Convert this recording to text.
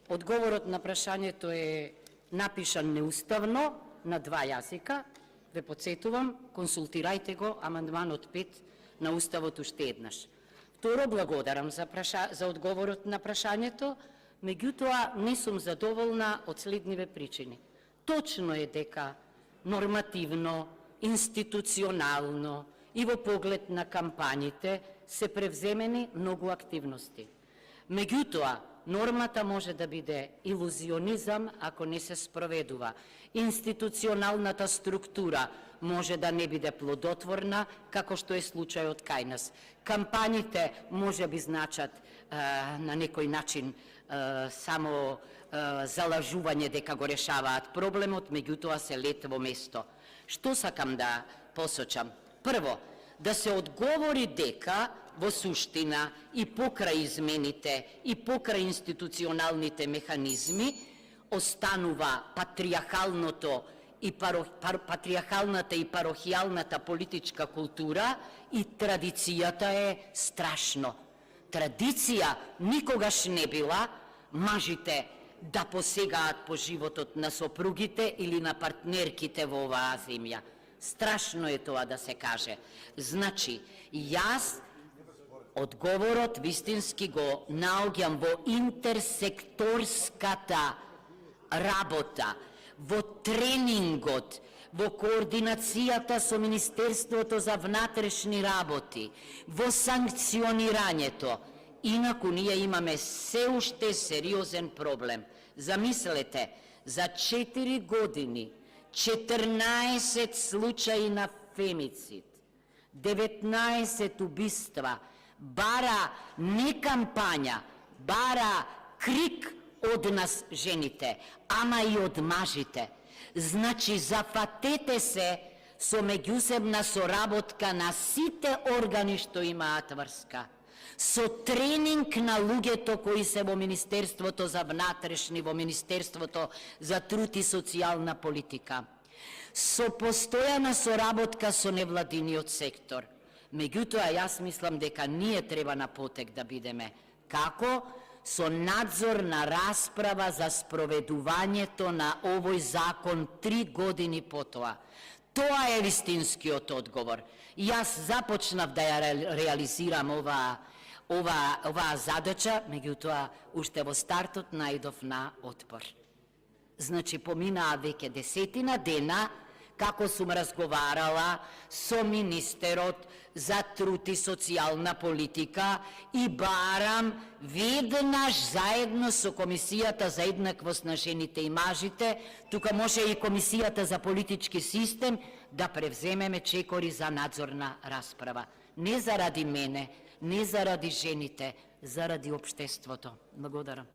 Одговорот на прашањето е напишан неуставно на 2 јазика. Ве подсетувам, консултирајте го амандманот 5 на Уставот уште еднаш. Второ, благодарам за одговорот на прашањето, меѓутоа не сум задоволна од следниве причини. Точно е дека нормативно, институционално и во поглед на кампањите се превземени многу активности. Меѓутоа, нормата може да биде илузионизам ако не се спроведува. Институционалната структура може да не биде плодотворна, како што е случајот кај нас. Кампањите може би значат на некој начин само залажување дека го решаваат проблемот, меѓутоа се лет во место. Што сакам да посочам? Прво, да се одговори дека во суштина и покрај измените и покрај институционалните механизми останува патриархалната и парохијалната политичка култура и традицијата е страшно. Традиција никогаш не била мажите да посегаат по животот на сопругите или на партнерките во оваа земја. Страшно е тоа да се каже. Значи, јас одговорот вистински го наоѓам во интерсекторската работа, во тренингот, во координацијата со Министерството за внатрешни работи, во санкционирањето. Инаку ние имаме се уште сериозен проблем. Замислете, за 4 години 14 случаи на фемицид, 19 убиства, бара не кампања, бара крик од нас жените, ама и од мажите. Значи, зафатете се со меѓусебна соработка на сите органи што имаат врска, со тренинг на луѓето кои се во Министерството за внатрешни, во Министерството за труд и социјална политика, со постојана соработка со невладиниот сектор. Меѓутоа, јас мислам дека ние треба на потек да бидеме. Како? Со надзорна расправа за спроведувањето на овој закон 3 години потоа. Тоа е вистинскиот одговор. Јас започнав да ја реализирам оваа задача, меѓутоа уште во стартот најдов на отпор. Значи, поминаа веќе 10 дена како сум разговарала со министерот за труд и социјална политика и барам веднаш заедно со Комисијата за еднаквост на жените и мажите, тука може и Комисијата за политички систем, да превземеме чекори за надзорна расправа. Не заради мене, не заради жените, заради општеството. Благодарам.